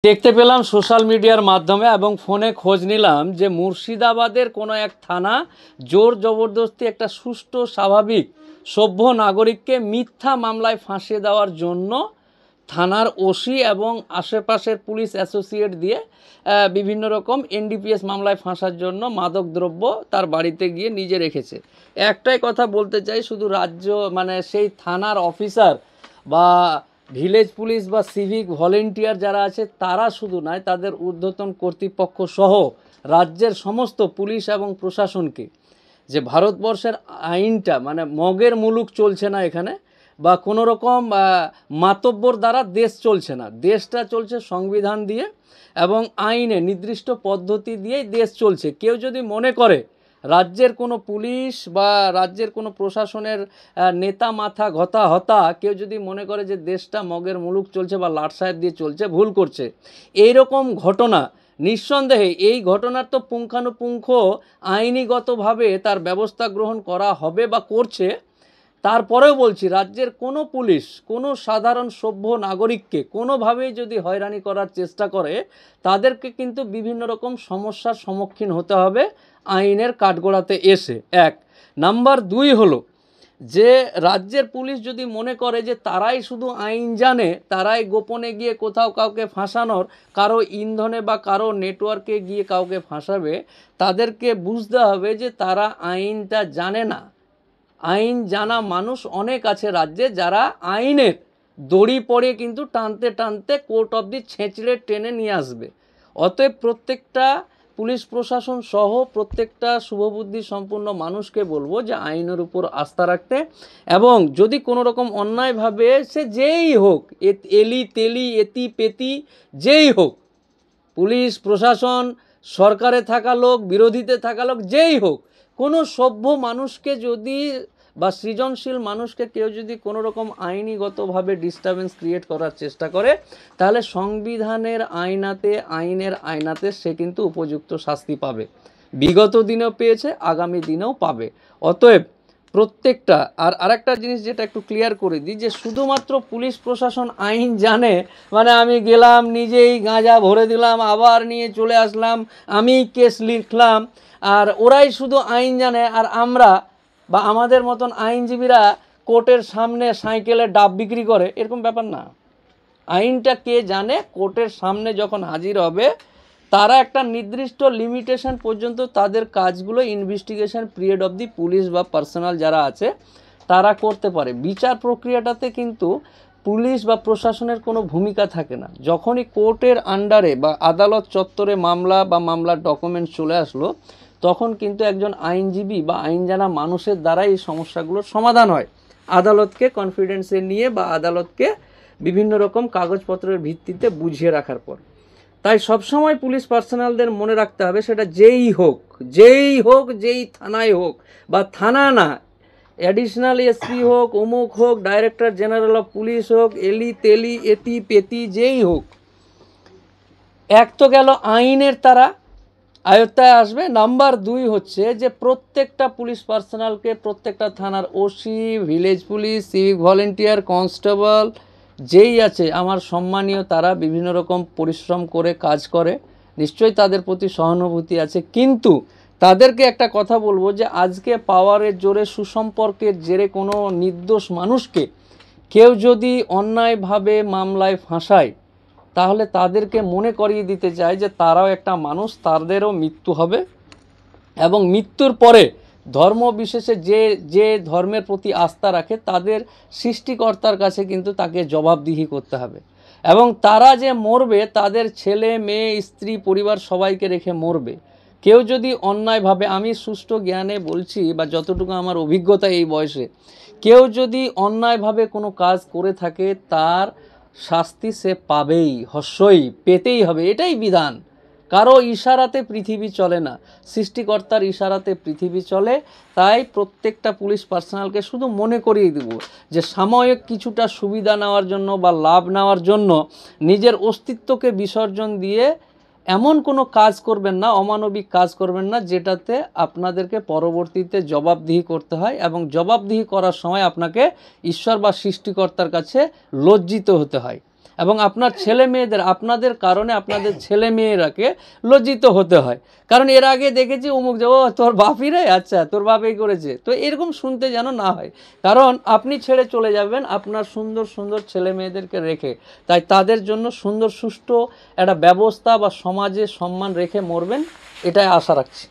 দেখতে পেলাম সোশ্যাল মিডিয়ার মাধ্যমে এবং ফোনে খোঁজ নিলাম যে মুর্শিদাবাদের কোনো এক থানা জোর জবরদস্তি একটা সুষ্ঠু স্বাভাবিক সভ্য নাগরিককে মিথ্যা মামলায় ফাঁসিয়ে দেওয়ার জন্য থানার ওসি এবং আশেপাশের পুলিশ অ্যাসোসিয়েট দিয়ে বিভিন্ন রকম এনডিপিএস মামলায় ফাঁসার জন্য মাদকদ্রব্য তার বাড়িতে গিয়ে নিজে রেখেছে। একটাই কথা বলতে চাই, শুধু রাজ্য মানে সেই থানার অফিসার বা ভিলেজ পুলিশ বা সিভিক ভলেন্টিয়ার যারা আছে তারা শুধু নয়, তাদের ঊর্ধ্বতন কর্তৃপক্ষ সহ রাজ্যের সমস্ত পুলিশ এবং প্রশাসনকে যে ভারতবর্ষের আইনটা মানে মগের মুলুক চলছে না এখানে, বা কোনো রকম মাতব্বর দ্বারা দেশ চলছে না, দেশটা চলছে সংবিধান দিয়ে এবং আইনে নির্দিষ্ট পদ্ধতি দিয়েই দেশ চলছে। কেউ যদি মনে করে রাজ্যের কোনো পুলিশ বা রাজ্যের কোনো প্রশাসনের নেতা মাথা ঘতা হতা কেউ যদি মনে করে যে দেশটা মগের মুলুক চলছে বা লাট সাহেব দিয়ে চলছে, ভুল করছে। এই রকম ঘটনা নিঃসন্দেহে এই ঘটনার তো পুঙ্খানুপুঙ্খ আইনিগতভাবে তার ব্যবস্থা গ্রহণ করা হবে বা করছে। তারপরেও বলছি, রাজ্যের কোনো পুলিশ কোনো সাধারণ সভ্য নাগরিককে কোনোভাবেই যদি হয়রানি করার চেষ্টা করে তাদেরকে কিন্তু বিভিন্ন রকম সমস্যার সম্মুখীন হতে হবে আইনের কাঠগড়াতে এসে। এক নাম্বার দুই হলো যে রাজ্যের পুলিশ যদি মনে করে যে তারাই শুধু আইন জানে, তারাই গোপনে গিয়ে কোথাও কাউকে ফাঁসানোর, কারো ইন্ধনে বা কারো নেটওয়ার্কে গিয়ে কাউকে ফাঁসাবে, তাদেরকে বুঝতে হবে যে তারা আইনটা জানে না। আইন জানা মানুষ অনেক আছে রাজ্যে যারা আইনের দড়ি পড়ে কিন্তু টানতে টানতে কোর্ট অবধি ছেঁচড়ে টেনে নিয়ে আসবে। অতএব প্রত্যেকটা পুলিশ প্রশাসন সহ প্রত্যেকটা শুভবুদ্ধি সম্পন্ন মানুষকে বলবো যে আইনের উপর আস্থা রাখতে, এবং যদি কোনো রকম অন্যায়ভাবে সে যেই হোক, এলি তেলি এতি পেতি যেই হোক, পুলিশ প্রশাসন সরকারে থাকা লোক বিরোধীতে থাকা লোক যেই হোক, কোনো সভ্য মানুষকে যদি বা সৃজনশীল মানুষকে কেউ যদি কোনো রকম আইনিগতভাবে ডিস্টারবেন্স ক্রিয়েট করার চেষ্টা করে তাহলে সংবিধানের আইনের আয়নাতে সে কিন্তু উপযুক্ত শাস্তি পাবে। বিগত দিনেও পেয়েছে, আগামী দিনেও পাবে। অতএব প্রত্যেকটা আরেকটা জিনিস যেটা একটু ক্লিয়ার করে দিই, যে শুধুমাত্র পুলিশ প্রশাসন আইন জানে মানে আমি গেলাম নিজেই গাঁজা ভরে দিলাম আবার নিয়ে চলে আসলাম, আমি কেস লিখলাম আর ওরাই শুধু আইন জানে আর আমরা বা আমাদের মতন আইনজীবীরা কোর্টের সামনে সাইকেলে ডাব বিক্রি করে, এরকম ব্যাপার না। আইনটা কে জানে, কোর্টের সামনে যখন হাজির হবে তারা একটা নির্দিষ্ট লিমিটেশন পর্যন্ত তাদের কাজগুলো ইনভেস্টিগেশন পিরিয়ড অবধি পুলিশ বা পার্সোনাল যারা আছে তারা করতে পারে। বিচার প্রক্রিয়াটাতে কিন্তু পুলিশ বা প্রশাসনের কোনো ভূমিকা থাকে না। যখনই কোর্টের আন্ডারে বা আদালত চত্বরে মামলা বা মামলার ডকুমেন্টস চলে আসলো তখন কিন্তু একজন আইনজীবী বা আইন জানা মানুষের দ্বারা এই সমস্যাগুলোর সমাধান হয়, আদালতকে কনফিডেন্সে নিয়ে বা আদালতকে বিভিন্ন রকম কাগজপত্রের ভিত্তিতে বুঝিয়ে রাখার পর। তাই সবসময় পুলিশ পার্সোনালদের মনে রাখতে হবে, সেটা যেই হোক যেই থানায় হোক বা থানা না অ্যাডিশনাল এসপি হোক, অমুক হোক, ডাইরেক্টর জেনারেল অফ পুলিশ হোক, এলি তেলি এতি পেতি যেই হোক, এক তো গেল আইনের তারা আয়ত্তায় আসবে। নাম্বার দুই হচ্ছে যে প্রত্যেকটা পুলিশ পার্সোনালকে প্রত্যেকটা থানার OC, village police, civic volunteer, constable যেই আছে আমার সম্মানীয়, তারা বিভিন্ন রকম পরিশ্রম করে কাজ করে, নিশ্চয়ই তাদের প্রতি সহানুভূতি আছে। কিন্তু তাদেরকে একটা কথা বলবো যে আজকে পাওয়ারের জোরে সুসম্পর্কের জেরে কোনো নির্দোষ মানুষকে কেউ যদি অন্যায়ভাবে মামলায় ফাঁসায় তাহলে তাদেরকে মনে করিয়ে দিতে চায় যে তারাও একটা মানুষ, তাদেরও মৃত্যু হবে এবং মৃত্যুর পরে ধর্ম বিশেষে যে ধর্মের প্রতি আস্থা রাখে তাদের সৃষ্টিকর্তার কাছে কিন্তু তাকে জবাবদিহি করতে হবে। এবং তারা যে মরবে তাদের ছেলে মেয়ে স্ত্রী পরিবার সবাইকে রেখে মরবে। কেউ যদি অন্যায়ভাবে, আমি সুষ্ঠু জ্ঞানে বলছি বা যতটুকু আমার অভিজ্ঞতা এই বয়সে, কেউ যদি অন্যায়ভাবে কোনো কাজ করে থাকে তার শাস্তি সে পাবেই, হস্যই পেতেই হবে, এটাই বিধান। কারো ইশারাতে পৃথিবী চলে না, সৃষ্টিকর্তার ইশারাতে পৃথিবী চলে। তাই প্রত্যেকটা পুলিশ পার্সোনালকে শুধু মনে করিয়ে দেব যে সাময়িক কিছুটা সুবিধা নেওয়ার জন্য বা লাভ নেওয়ার জন্য নিজের অস্তিত্বকে বিসর্জন দিয়ে এমন কোনো কাজ করবেন না, অমানবিক কাজ করবেন না যেটাতে আপনাদেরকে পরবর্তীতে জবাবদিহি করতে হয় এবং জবাবদিহি করার সময় আপনাকে ঈশ্বর বা সৃষ্টিকর্তার কাছে লজ্জিত হতে হয়। এবং আপনার ছেলে মেয়েদের আপনাদের কারণে আপনাদের ছেলে মেয়েরাকে লজ্জিত হতে হয়। কারণ এর আগে দেখেছি অমুক যে ও তোর বাপই রে, আচ্ছা তোর বাপই করেছে, তো এরকম শুনতে যেন না হয়। কারণ আপনি ছেড়ে চলে যাবেন আপনার সুন্দর সুন্দর ছেলে মেয়েদেরকে রেখে, তাই তাদের জন্য সুন্দর সুষ্ঠু একটা ব্যবস্থা বা সমাজে সম্মান রেখে মরবেন, এটাই আশা রাখছি।